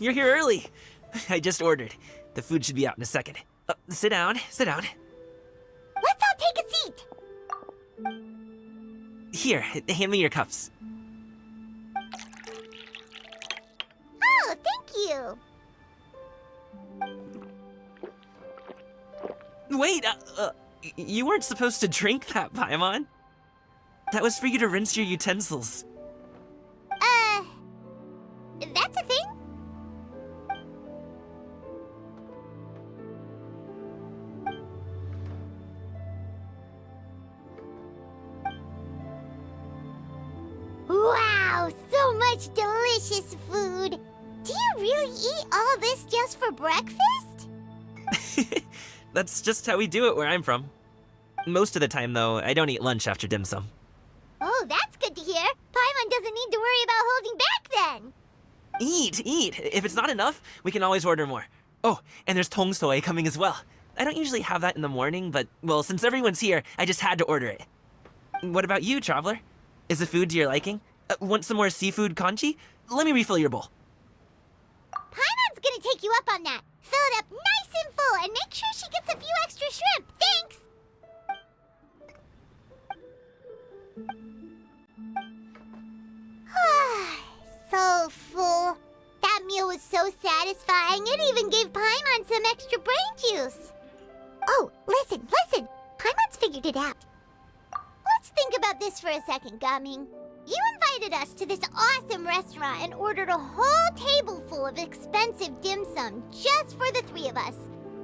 you're here early. I just ordered. The food should be out in a second. Sit down, sit down. Let's all take a seat. Here, hand me your cups. Oh, thank you. Wait, you weren't supposed to drink that, Paimon. That was for you to rinse your utensils. That's a thing? Wow, so much delicious food. Do you really eat all this just for breakfast? That's just how we do it where I'm from. Most of the time, though, I don't eat lunch after dim sum. Oh, that's good to hear. Paimon doesn't need to worry about holding back then. Eat, eat. If it's not enough, we can always order more. Oh, and there's tong soy coming as well. I don't usually have that in the morning, but, well, since everyone's here, I just had to order it. What about you, Traveler? Is the food to your liking? Want some more seafood congee? Let me refill your bowl. Paimon's gonna take you up on that. Fill it up nice and full and make sure she gets a few extra shrimp. Thanks! So full. That meal was so satisfying, it even gave Paimon some extra brain juice. Oh, listen. Paimon's figured it out. Let's think about this for a second, Gaming. You invited us to this awesome restaurant and ordered a whole table full of expensive dim sum just for the three of us.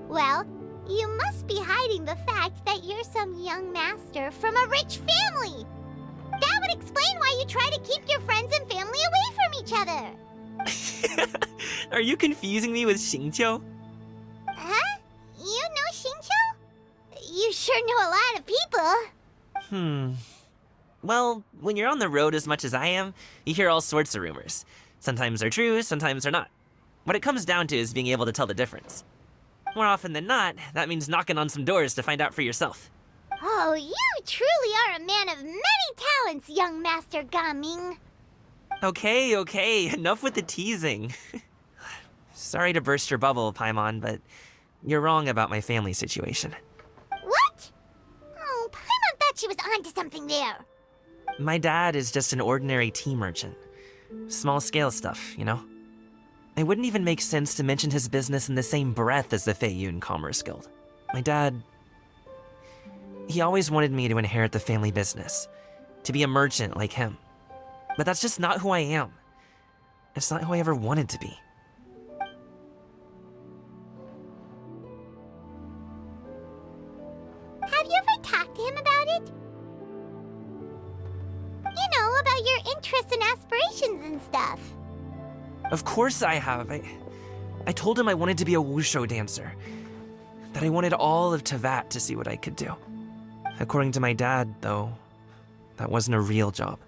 Well, you must be hiding the fact that you're some young master from a rich family. That would explain why you try to keep your friends and family away from each other. Are you confusing me with Xingqiu? Huh? You know Xingqiu? You sure know a lot of people. Well, when you're on the road as much as I am, you hear all sorts of rumors. Sometimes they're true, sometimes they're not. What it comes down to is being able to tell the difference. More often than not, that means knocking on some doors to find out for yourself. Oh, you truly are a man of many talents, young Master Gaming. Okay, enough with the teasing. Sorry to burst your bubble, Paimon, but you're wrong about my family situation. What? Oh, Paimon thought she was onto something there. My dad is just an ordinary tea merchant. Small-scale stuff, you know? It wouldn't even make sense to mention his business in the same breath as the Feiyun Commerce Guild. My dad... he always wanted me to inherit the family business, to be a merchant like him. But that's just not who I am. It's not who I ever wanted to be. Have you ever talked to him about it? You know, about your interests and aspirations and stuff. Of course I have. I told him I wanted to be a wushu dancer. That I wanted all of Teyvat to see what I could do. According to my dad, though, that wasn't a real job.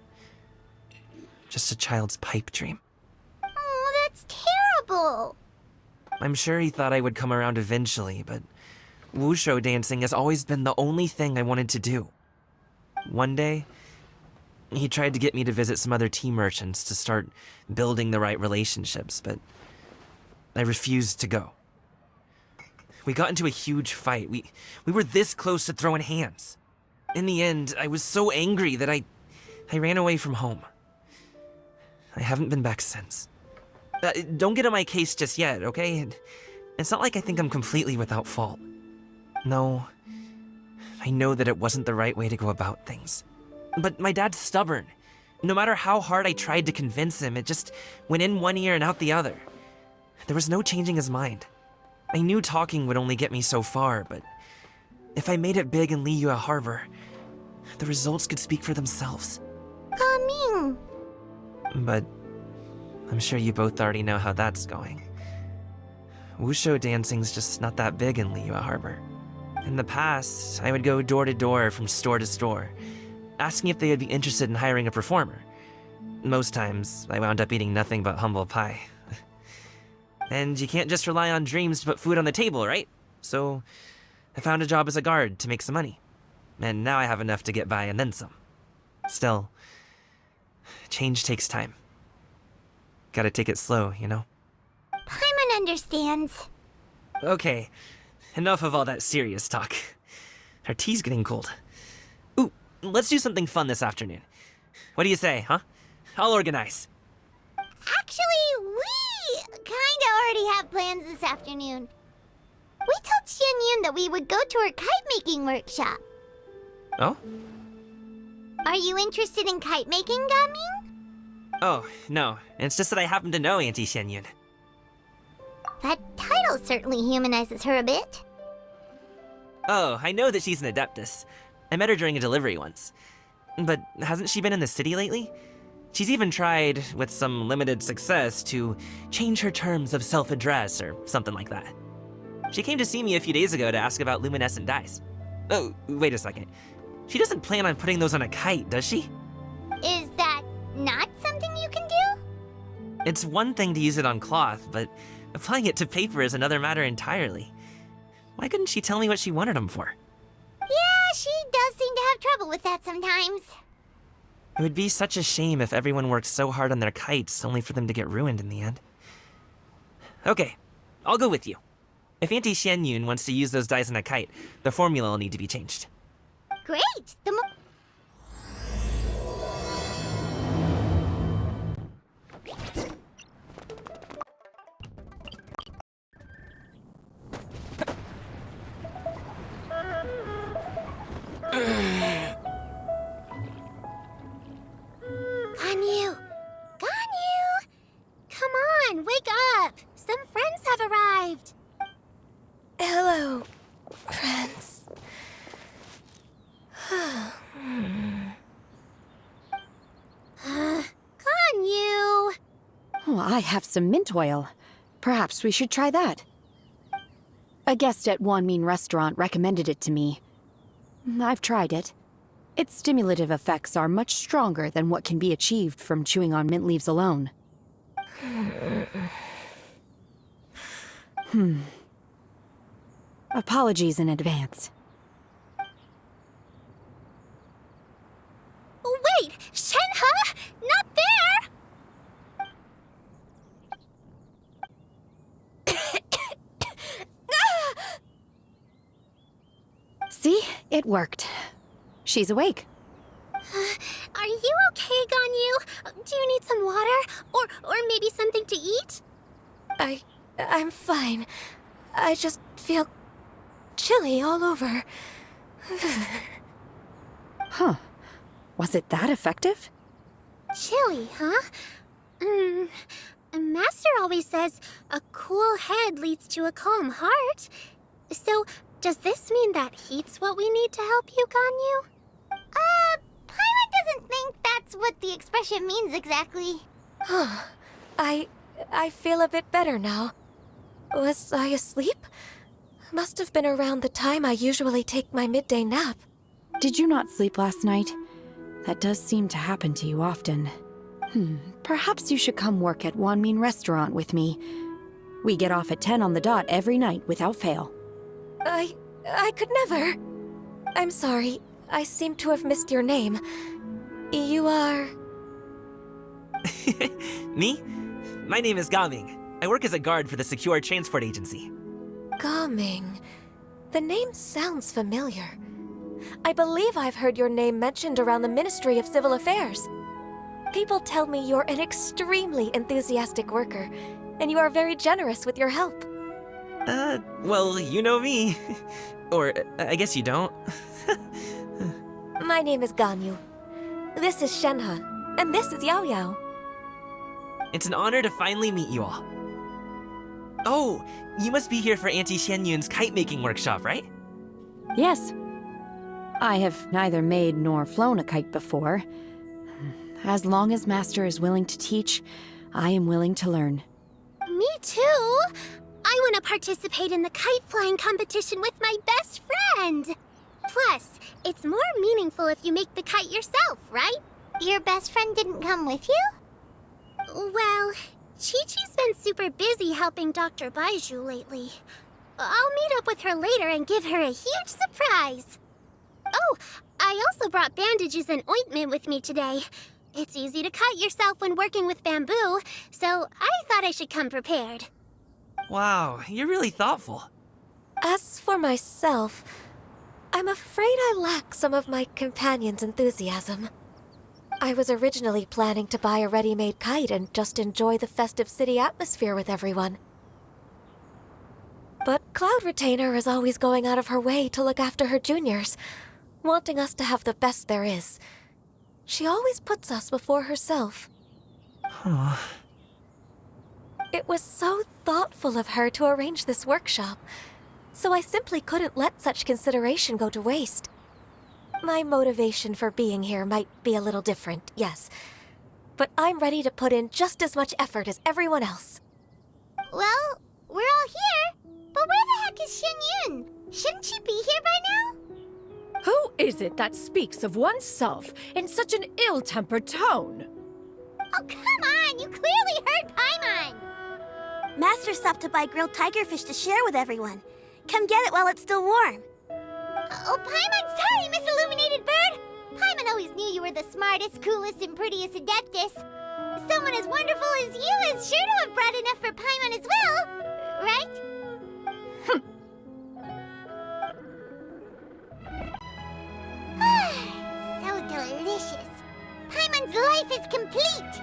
Just a child's pipe dream. Oh, that's terrible. I'm sure he thought I would come around eventually, but wushu dancing has always been the only thing I wanted to do. One day, he tried to get me to visit some other tea merchants to start building the right relationships, but I refused to go. We got into a huge fight. We were this close to throwing hands. In the end, I was so angry that I ran away from home. I haven't been back since. Don't get on my case just yet, okay? It's not like I think I'm completely without fault. No, I know that it wasn't the right way to go about things. But my dad's stubborn. No matter how hard I tried to convince him, it just went in one ear and out the other. There was no changing his mind. I knew talking would only get me so far, but if I made it big in Liyue Harbor, the results could speak for themselves. Gaming. But I'm sure you both already know how that's going. Wushu dancing's just not that big in Liyue Harbor. In the past, I would go door to door from store to store, asking if they would be interested in hiring a performer. Most times, I wound up eating nothing but humble pie. And you can't just rely on dreams to put food on the table, right? So I found a job as a guard to make some money. And now I have enough to get by and then some. Still, change takes time. Gotta take it slow, you know? understands. Okay, enough of all that serious talk. Our tea's getting cold. Ooh, let's do something fun this afternoon. What do you say, huh? I'll organize. Actually, we kinda already have plans this afternoon. We told Xianyun that we would go to her kite-making workshop. Oh? Are you interested in kite-making, Gaming? Oh, no. It's just that I happen to know Auntie Xianyun. That title certainly humanizes her a bit. Oh, I know that she's an Adeptus. I met her during a delivery once. But hasn't she been in the city lately? She's even tried, with some limited success, to change her terms of self-address or something like that. She came to see me a few days ago to ask about luminescent dyes. Oh, wait a second. She doesn't plan on putting those on a kite, does she? Is that not something you can do? It's one thing to use it on cloth, but applying it to paper is another matter entirely. Why couldn't she tell me what she wanted them for? Yeah, she does seem to have trouble with that sometimes. It would be such a shame if everyone worked so hard on their kites only for them to get ruined in the end. Okay, I'll go with you. If Auntie Xianyun wants to use those dyes on a kite, the formula will need to be changed. Great! The more... Ganyu! Ganyu! Come on, wake up! Some friends have arrived! Hello, friends. Ganyu! Oh, I have some mint oil. Perhaps we should try that. A guest at Wanmin Restaurant recommended it to me. I've tried it. Its stimulative effects are much stronger than what can be achieved from chewing on mint leaves alone. Apologies in advance. Wait! Shenhe! Not there! See? It worked. She's awake. Are you okay, Ganyu? Do you need some water? Or maybe something to eat? I'm fine. I just feel chilly all over. Huh. Was it that effective? Chilly, huh? Master always says a cool head leads to a calm heart. So, does this mean that heat's what we need to help you, Ganyu? Paimon doesn't think that's what the expression means exactly. I feel a bit better now. Was I asleep? Must have been around the time I usually take my midday nap. Did you not sleep last night? That does seem to happen to you often. Perhaps you should come work at Wanmin Restaurant with me. We get off at 10 on the dot every night without fail. I could never. I'm sorry. I seem to have missed your name. You are... Me? My name is Gaming. I work as a guard for the Secure Transport Agency. Gaming. The name sounds familiar. I believe I've heard your name mentioned around the Ministry of Civil Affairs. People tell me you're an extremely enthusiastic worker, and you are very generous with your help. Well, you know me. Or, I guess you don't. My name is Ganyu. This is Shenhe, and this is Yao Yao. It's an honor to finally meet you all. Oh, you must be here for Auntie Xianyun's kite-making workshop, right? Yes. I have neither made nor flown a kite before. As long as Master is willing to teach, I am willing to learn. Me too! I want to participate in the kite flying competition with my best friend! Plus, it's more meaningful if you make the kite yourself, right? Your best friend didn't come with you? Well, Chi-Chi's been super busy helping Dr. Baiju lately. I'll meet up with her later and give her a huge surprise. Oh, I also brought bandages and ointment with me today. It's easy to cut yourself when working with bamboo, so I thought I should come prepared. Wow, you're really thoughtful. As for myself, I'm afraid I lack some of my companion's enthusiasm. I was originally planning to buy a ready-made kite and just enjoy the festive city atmosphere with everyone. But Cloud Retainer is always going out of her way to look after her juniors, wanting us to have the best there is. She always puts us before herself. Huh. It was so thoughtful of her to arrange this workshop, so I simply couldn't let such consideration go to waste. My motivation for being here might be a little different, yes, but I'm ready to put in just as much effort as everyone else. Well, we're all here, but where the heck is Shen Yun? Shouldn't she be here by now? Who is it that speaks of oneself in such an ill-tempered tone? Oh, come on! You clearly heard Paimon! Master stopped to buy grilled tigerfish to share with everyone. Come get it while it's still warm. Oh, Paimon, sorry, Miss Illuminated Bird! Paimon always knew you were the smartest, coolest, and prettiest Adeptus. Someone as wonderful as you is sure to have brought enough for Paimon as well, right? So delicious. Paimon's life is complete!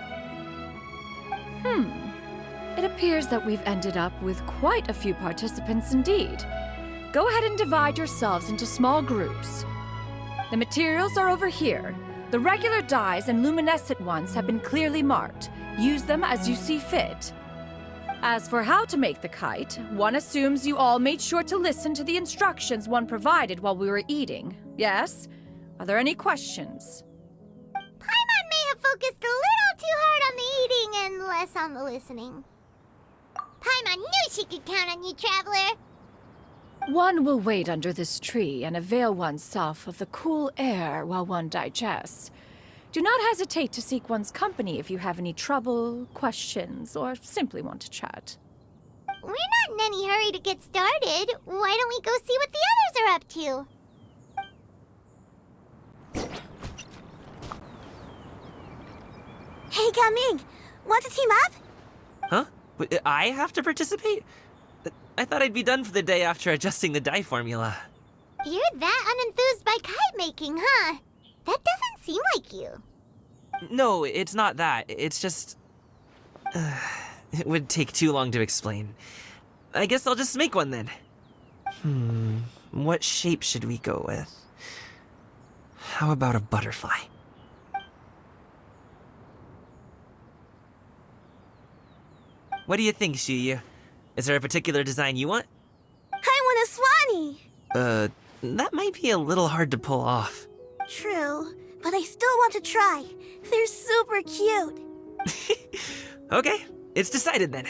It appears that we've ended up with quite a few participants indeed. Go ahead and divide yourselves into small groups. The materials are over here. The regular dyes and luminescent ones have been clearly marked. Use them as you see fit. As for how to make the kite, one assumes you all made sure to listen to the instructions one provided while we were eating. Yes? Are there any questions? Paimon may have focused a little too hard on the eating and less on the listening. Paimon knew she could count on you, Traveler! One will wait under this tree and avail oneself of the cool air while one digests. Do not hesitate to seek one's company if you have any trouble, questions, or simply want to chat. We're not in any hurry to get started. Why don't we go see what the others are up to? Hey, Gaming! Want to team up? Huh? I have to participate? I thought I'd be done for the day after adjusting the dye formula. You're that unenthused by kite making, huh? That doesn't seem like you. No, it's not that. It's just... it would take too long to explain. I guess I'll just make one then. What shape should we go with? How about a butterfly? What do you think, Shuyu? Is there a particular design you want? I want a swanee! That might be a little hard to pull off. True, but I still want to try. They're super cute. Okay, it's decided then.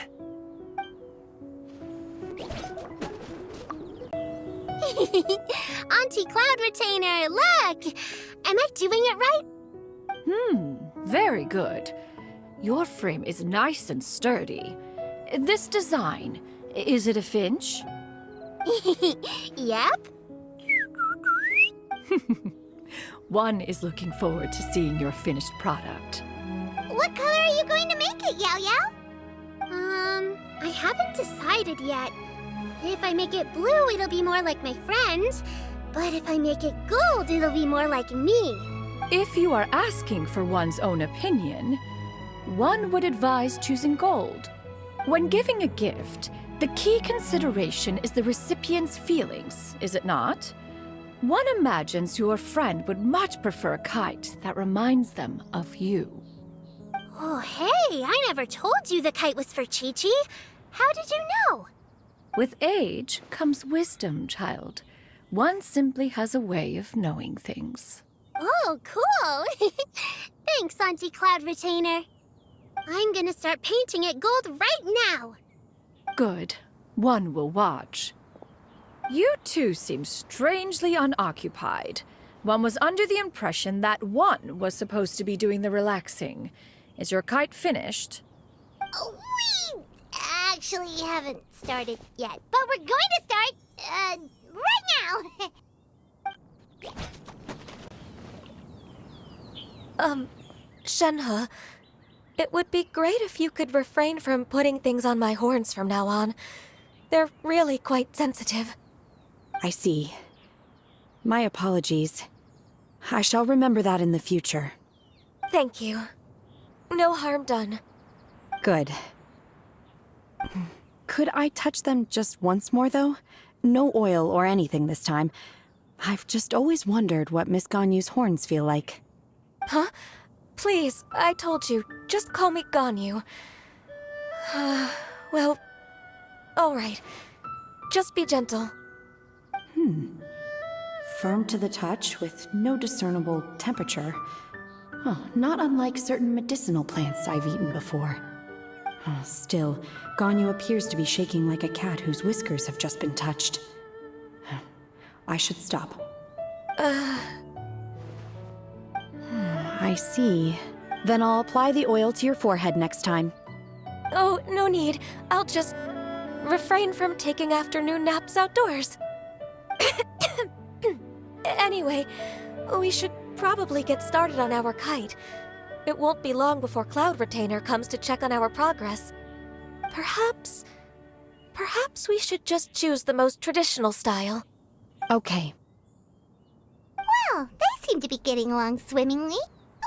Auntie Cloud Retainer, look! Am I doing it right? Very good. Your frame is nice and sturdy. This design, is it a finch? Yep. One is looking forward to seeing your finished product. What color are you going to make it, Yao Yao? I haven't decided yet. If I make it blue, it'll be more like my friends. But if I make it gold, it'll be more like me. If you are asking for one's own opinion, one would advise choosing gold. When giving a gift, the key consideration is the recipient's feelings, is it not? One imagines your friend would much prefer a kite that reminds them of you. Oh, hey, I never told you the kite was for Chi-Chi. How did you know? With age comes wisdom, child. One simply has a way of knowing things. Oh, cool. Thanks, Auntie Cloud Retainer. I'm gonna start painting it gold right now. Good. One will watch. You two seem strangely unoccupied. One was under the impression that one was supposed to be doing the relaxing. Is your kite finished? We actually haven't started yet, but we're going to start, right now. Shenhe, It would be great if you could refrain from putting things on my horns from now on. They're really quite sensitive. I see. My apologies. I shall remember that in the future. Thank you. No harm done. Good. Could I touch them just once more, though? No oil or anything this time. I've just always wondered what Miss Ganyu's horns feel like. Huh? Please, I told you, just call me Ganyu. Well, alright. Just be gentle. Firm to the touch with no discernible temperature. Oh, not unlike certain medicinal plants I've eaten before. Oh, still, Ganyu appears to be shaking like a cat whose whiskers have just been touched. I should stop. I see. Then I'll apply the oil to your forehead next time. Oh, no need. I'll just refrain from taking afternoon naps outdoors. Anyway, we should probably get started on our kite. It won't be long before Cloud Retainer comes to check on our progress. Perhaps we should just choose the most traditional style. Okay. Well, they seem to be getting along swimmingly.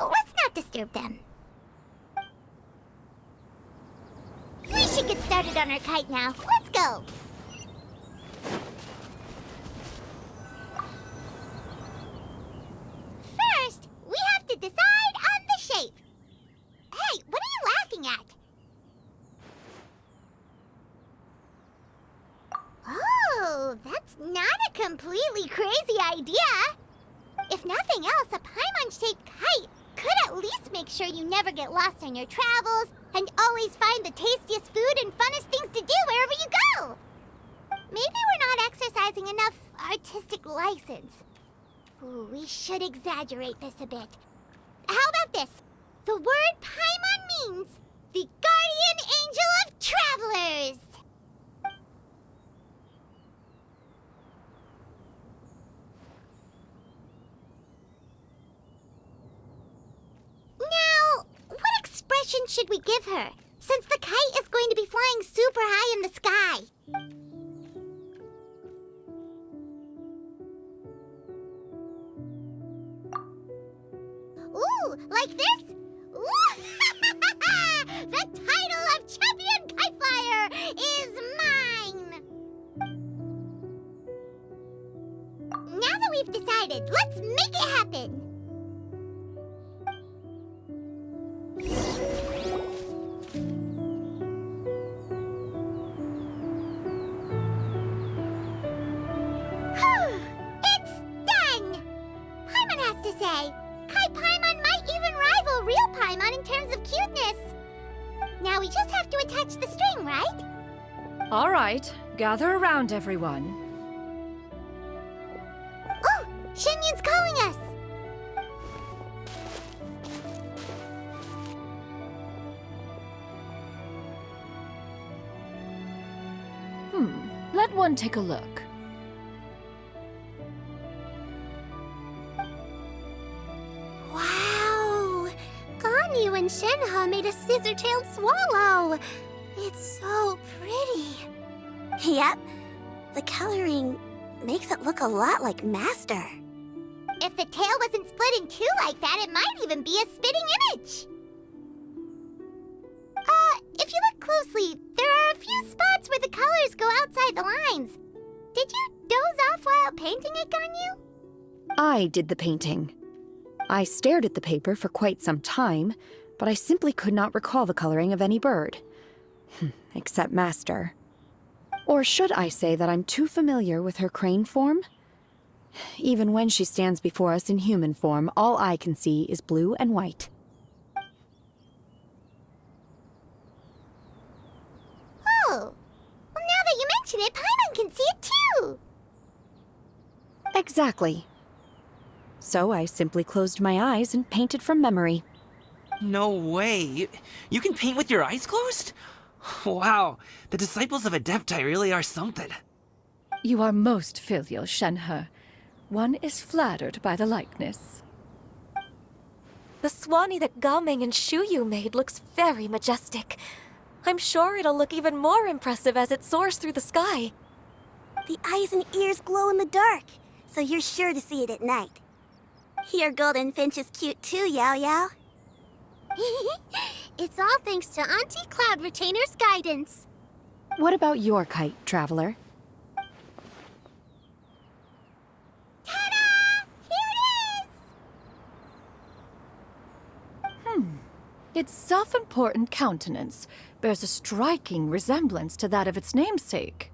Let's not disturb them. We should get started on our kite now. Let's go. First, we have to decide on the shape. Hey, what are you laughing at? Oh, that's not a completely crazy idea. If nothing else, a Paimon-shaped kite could at least make sure you never get lost on your travels and always find the tastiest food and funnest things to do wherever you go. Maybe we're not exercising enough artistic license. Ooh, we should exaggerate this a bit. How about this? The word Paimon means the guardian angel of travelers. Now, what expression should we give her, since the kite is going to be flying super high in the sky? Ooh, like this? Ooh. The title of Champion Kite Flyer is mine! Now that we've decided, let's make it happen! It's done! Paimon has to say, Kai Paimon might even rival real Paimon in terms of cuteness. Now we just have to attach the string, right? All right, gather around, everyone. Oh, Shenyun's calling us! Let one take a look. Wow! Ganyu and Shenhe made a scissor-tailed swallow! It's so pretty. Yep. The coloring makes it look a lot like Master. If the tail wasn't split in two like that, it might even be a spitting image. If you look closely, there are a few spots where the colors go outside the lines. Did you doze off while painting it, Ganyu? I did the painting. I stared at the paper for quite some time, but I simply could not recall the coloring of any bird. Except Master. Or should I say that I'm too familiar with her crane form? Even when she stands before us in human form, all I can see is blue and white. Oh, well, now that you mention it, Paimon can see it too. Exactly. So I simply closed my eyes and painted from memory. No way. You can paint with your eyes closed? Wow, the disciples of Adepti really are something. You are most filial, Shenhe. One is flattered by the likeness. The Swanee that Gaming and Shuyu made looks very majestic. I'm sure it'll look even more impressive as it soars through the sky. The eyes and ears glow in the dark, so you're sure to see it at night. Your golden finch is cute too, Yao Yao. It's all thanks to Auntie Cloud Retainer's guidance. What about your kite, Traveler? Ta-da! Here it is! Its self-important countenance bears a striking resemblance to that of its namesake.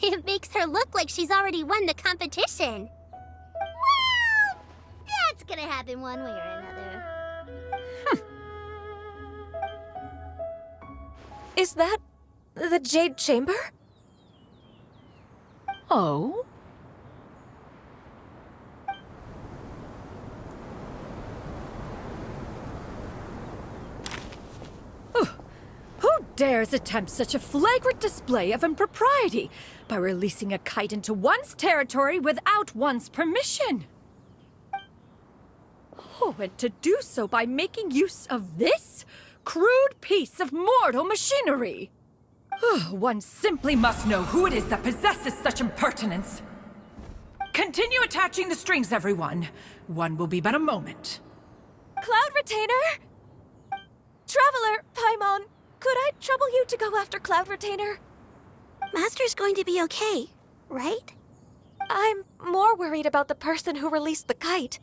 It makes her look like she's already won the competition. Well, that's gonna happen one way or another. Is that the Jade Chamber? Oh? Who dares attempt such a flagrant display of impropriety by releasing a kite into one's territory without one's permission? Oh, and to do so by making use of this crude piece of mortal machinery. One simply must know who it is that possesses such impertinence. Continue attaching the strings, everyone. One will be but a moment. Cloud Retainer? Traveler, Paimon, could I trouble you to go after Cloud Retainer? Master's going to be okay, right? I'm more worried about the person who released the kite.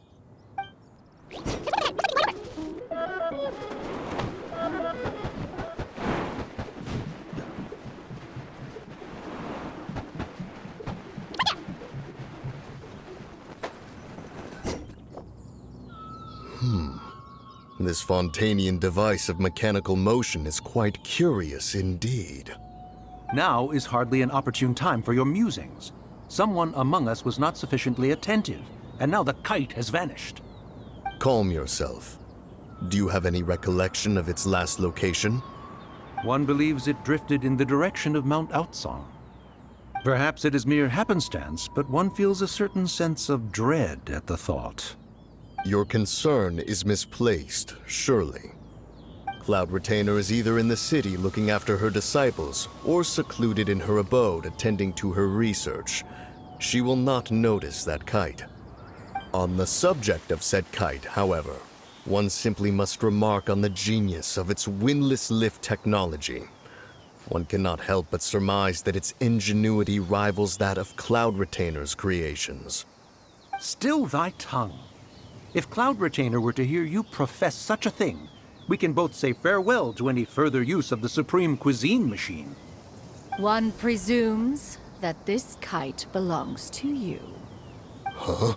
This Fontanian device of mechanical motion is quite curious indeed. Now is hardly an opportune time for your musings. Someone among us was not sufficiently attentive, and now the kite has vanished. Calm yourself. Do you have any recollection of its last location? One believes it drifted in the direction of Mount Outsong. Perhaps it is mere happenstance, but one feels a certain sense of dread at the thought. Your concern is misplaced, surely. Cloud Retainer is either in the city looking after her disciples, or secluded in her abode attending to her research. She will not notice that kite. On the subject of said kite, however, one simply must remark on the genius of its windless lift technology. One cannot help but surmise that its ingenuity rivals that of Cloud Retainer's creations. Still thy tongue. If Cloud Retainer were to hear you profess such a thing, we can both say farewell to any further use of the Supreme Cuisine Machine. One presumes that this kite belongs to you. Huh?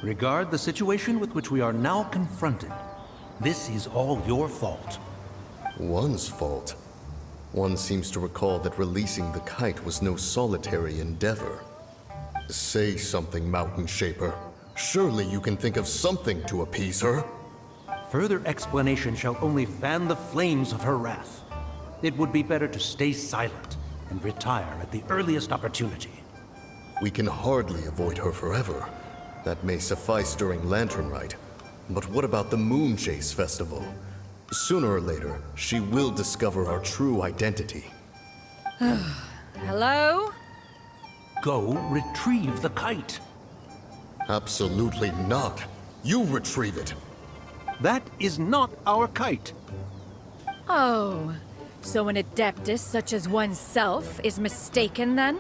Regard the situation with which we are now confronted. This is all your fault. One's fault? One seems to recall that releasing the kite was no solitary endeavor. Say something, Mountain Shaper. Surely you can think of something to appease her. Further explanation shall only fan the flames of her wrath. It would be better to stay silent and retire at the earliest opportunity. We can hardly avoid her forever. That may suffice during Lantern Rite. But what about the Moon Chase Festival? Sooner or later, she will discover our true identity. Hello? Go retrieve the kite. Absolutely not. You retrieve it. That is not our kite. Oh, so an adeptus such as oneself is mistaken then?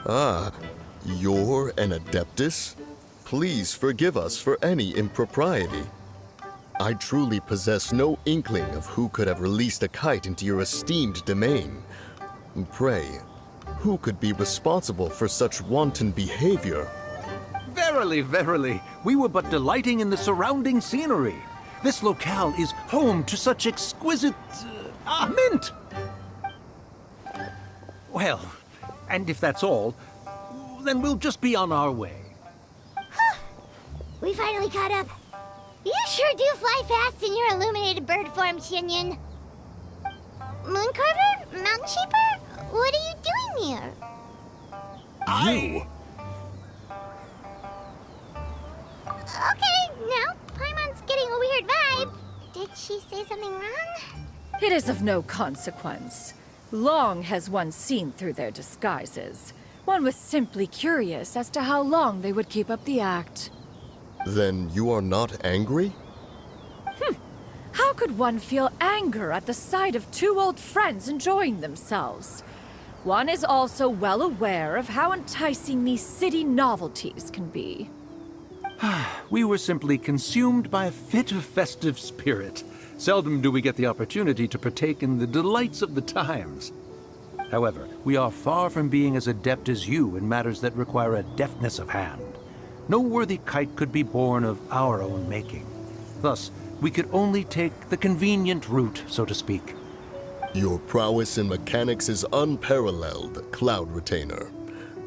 Ah, you're an Adeptus? Please forgive us for any impropriety. I truly possess no inkling of who could have released a kite into your esteemed domain. Pray, who could be responsible for such wanton behavior? Verily, verily, we were but delighting in the surrounding scenery. This locale is home to such exquisite... mint! Well, and if that's all, then we'll just be on our way. We finally caught up. You sure do fly fast in your illuminated bird form, Shinyan. Mooncarver? Mountain Shaper? What are you doing here? You? Okay, now Paimon's Did she say something wrong? It is of no consequence. Long has one seen through their disguises. One was simply curious as to how long they would keep up the act. Then you are not angry? How could one feel anger at the sight of two old friends enjoying themselves? One is also well aware of how enticing these city novelties can be. We were simply consumed by a fit of festive spirit. Seldom do we get the opportunity to partake in the delights of the times. However, we are far from being as adept as you in matters that require a deftness of hand. No worthy kite could be born of our own making. Thus, we could only take the convenient route, so to speak. Your prowess in mechanics is unparalleled, Cloud Retainer.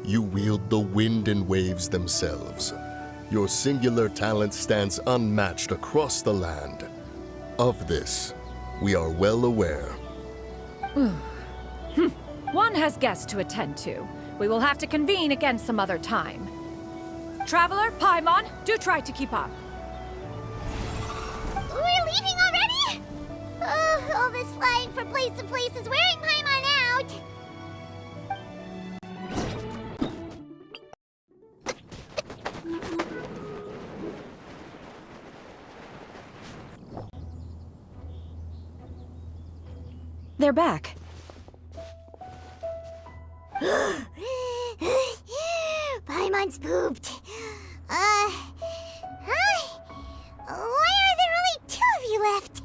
You wield the wind and waves themselves. Your singular talent stands unmatched across the land. Of this, we are well aware. One has guests to attend to. We will have to convene again some other time. Traveler, Paimon, do try to keep up. We're leaving already? All this flying from place to place is wearing Paimon out. They're back. Paimon's pooped. Hi. Why are there only 2 of you left?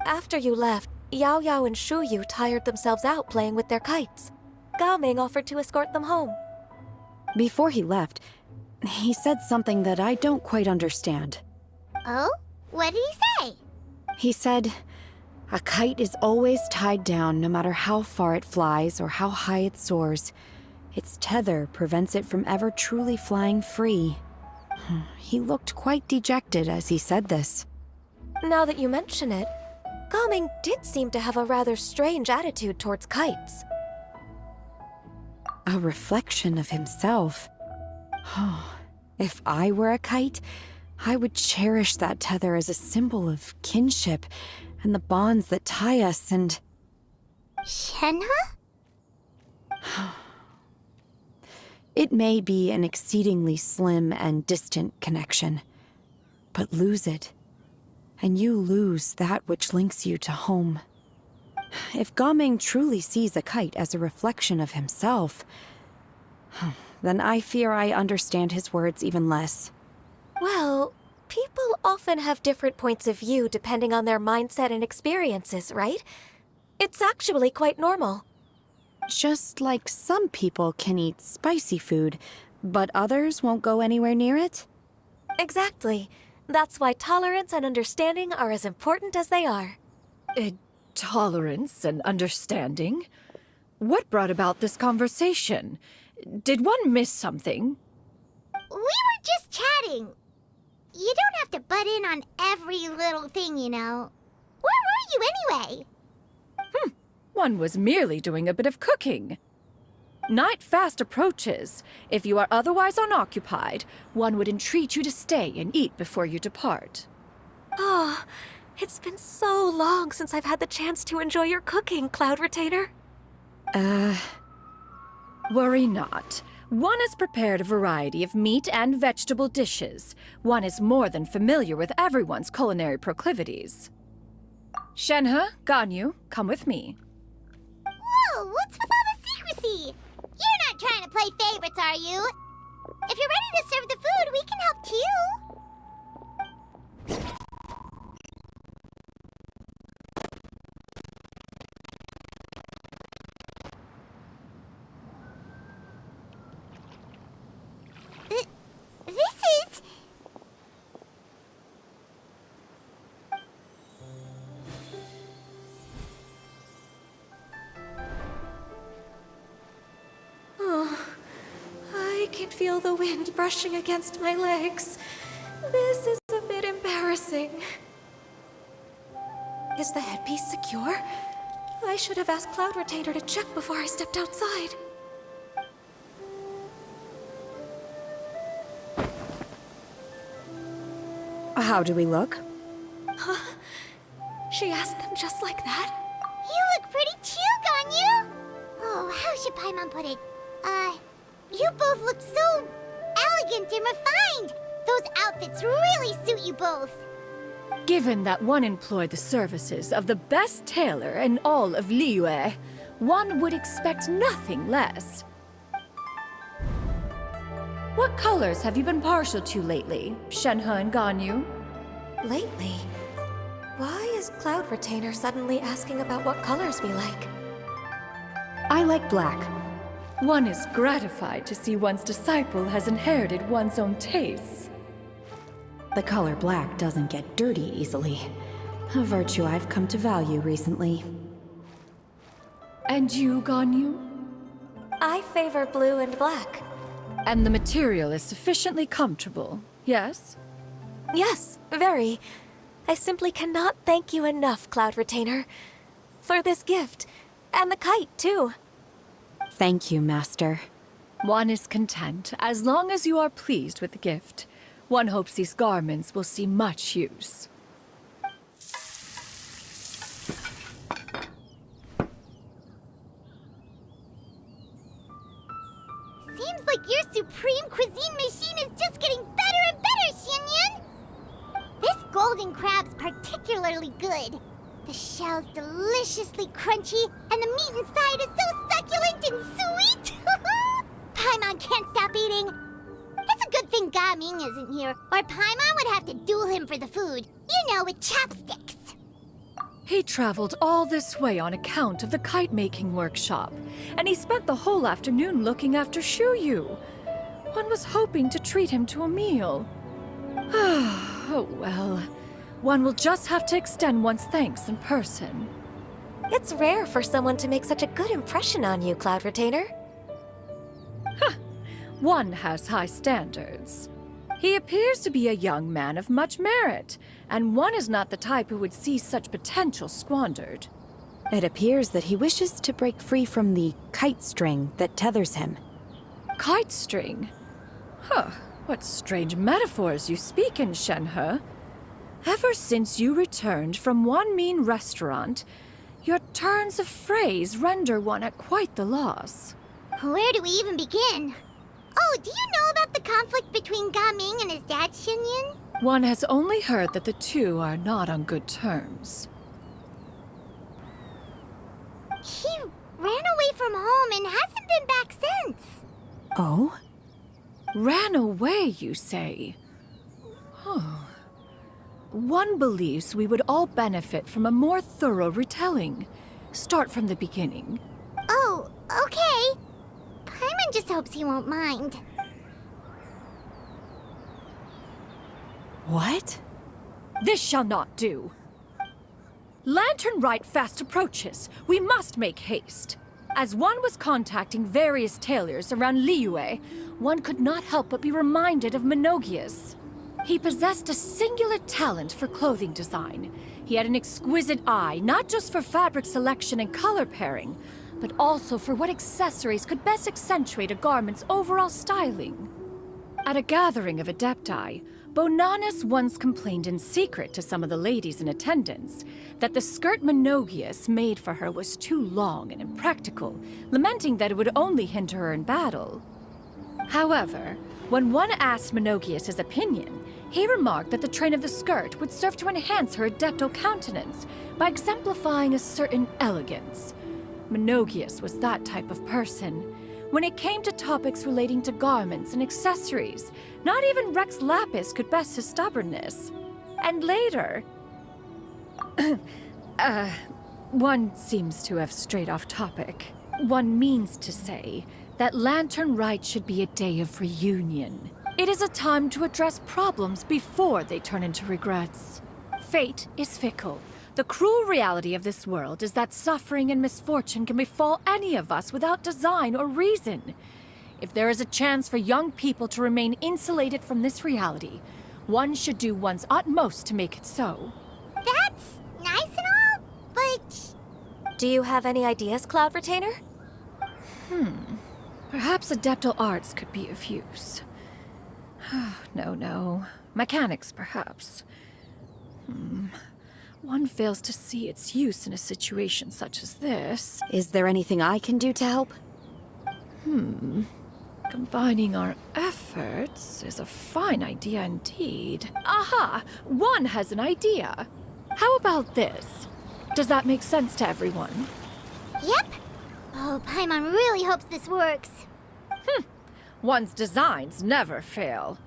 After you left, Yao Yao and Shu Yu tired themselves out playing with their kites. Gao Ming offered to escort them home. Before he left, he said something that I don't quite understand. Oh? What did he say? He said, a kite is always tied down no matter how far it flies or how high it soars. Its tether prevents it from ever truly flying free. He looked quite dejected as he said this. Now that you mention it, Gao Ming did seem to have a rather strange attitude towards kites. A reflection of himself. If I were a kite, I would cherish that tether as a symbol of kinship and the bonds that tie us and... Shenhe? It may be an exceedingly slim and distant connection, but lose it, and you lose that which links you to home. If Gao Ming truly sees a kite as a reflection of himself, then I fear I understand his words even less. Well, people often have different points of view depending on their mindset and experiences, right? It's actually quite normal. Just like some people can eat spicy food, but others won't go anywhere near it? Exactly. That's why tolerance and understanding are as important as they are. Tolerance and understanding? What brought about this conversation? Did one miss something? We were just chatting. You don't have to butt in on every little thing, you know. Where were you anyway? One was merely doing a bit of cooking. Night fast approaches. If you are otherwise unoccupied, one would entreat you to stay and eat before you depart. Oh, it's been so long since I've had the chance to enjoy your cooking, Cloud Retainer. Worry not. One has prepared a variety of meat and vegetable dishes. One is more than familiar with everyone's culinary proclivities. Shenhe, Ganyu, come with me. Whoa, what's with all the secrecy? You're not trying to play favorites, are you? If you're ready to serve the food, we can help too. This is... Oh, I can feel the wind brushing against my legs. This is a bit embarrassing. Is the headpiece secure? I should have asked Cloud Retainer to check before I stepped outside. How do we look? She asked them just like that? You look pretty too, Ganyu! Oh, how should Paimon put it? You both look so elegant and refined! Those outfits really suit you both. Given that one employed the services of the best tailor in all of Liyue, one would expect nothing less. What colors have you been partial to lately, Shenhe and Ganyu? Lately? Why is Cloud Retainer suddenly asking about what colors we like? I like black. One is gratified to see one's disciple has inherited one's own tastes. The color black doesn't get dirty easily. A virtue I've come to value recently. And you, Ganyu? I favor blue and black. And the material is sufficiently comfortable, yes? Yes, very. I simply cannot thank you enough, Cloud Retainer. For this gift. And the kite, too. Thank you, Master. One is content, as long as you are pleased with the gift. One hopes these garments will see much use. Seems like your supreme cuisine machine is just getting better and better, Xianyun! This golden crab's particularly good. The shell's deliciously crunchy, and the meat inside is so succulent and sweet! Paimon can't stop eating. It's a good thing Gaming isn't here, or Paimon would have to duel him for the food. You know, with chopsticks. He traveled all this way on account of the kite-making workshop, and he spent the whole afternoon looking after Shuyu. One was hoping to treat him to a meal. Oh well. One will just have to extend one's thanks in person. It's rare for someone to make such a good impression on you, Cloud Retainer. One has high standards. He appears to be a young man of much merit, and one is not the type who would see such potential squandered. It appears that he wishes to break free from the kite string that tethers him. Kite string? Huh, what strange metaphors you speak in, Shenhe. Ever since you returned from one mean restaurant, your turns of phrase render one at quite the loss. Where do we even begin? Oh, do you know about the conflict between Gaming and his dad, Xianyun? One has only heard that the two are not on good terms. He ran away from home and hasn't been back since. Oh? Ran away, you say? One believes we would all benefit from a more thorough retelling. Start from the beginning. Oh, okay. Paimon just hopes he won't mind. What? This shall not do. Lantern Rite fast approaches. We must make haste. As one was contacting various tailors around Liyue, one could not help but be reminded of Menogias. He possessed a singular talent for clothing design. He had an exquisite eye, not just for fabric selection and color pairing, but also for what accessories could best accentuate a garment's overall styling. At a gathering of Adepti, Bonanis once complained in secret to some of the ladies in attendance that the skirt Menogias made for her was too long and impractical, lamenting that it would only hinder her in battle. However, when one asked Menogias his opinion, he remarked that the train of the skirt would serve to enhance her adeptal countenance by exemplifying a certain elegance. Menogias was that type of person. When it came to topics relating to garments and accessories, not even Rex Lapis could best his stubbornness. And later... one seems to have strayed off topic. One means to say that Lantern Rite should be a day of reunion. It is a time to address problems before they turn into regrets. Fate is fickle. The cruel reality of this world is that suffering and misfortune can befall any of us without design or reason. If there is a chance for young people to remain insulated from this reality, one should do one's utmost to make it so. That's nice and all, but... Do you have any ideas, Cloud Retainer? Perhaps adeptal arts could be of use. No. Mechanics, perhaps. one fails to see its use in a situation such as this. Is there anything I can do to help? Combining our efforts is a fine idea indeed. Aha! One has an idea. How about this? Does that make sense to everyone? Yep. Oh, Paimon really hopes this works. One's designs never fail.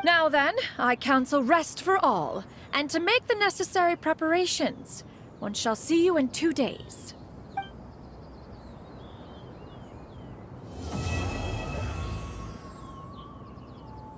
Now then, I counsel rest for all, and to make the necessary preparations. One shall see you in 2 days.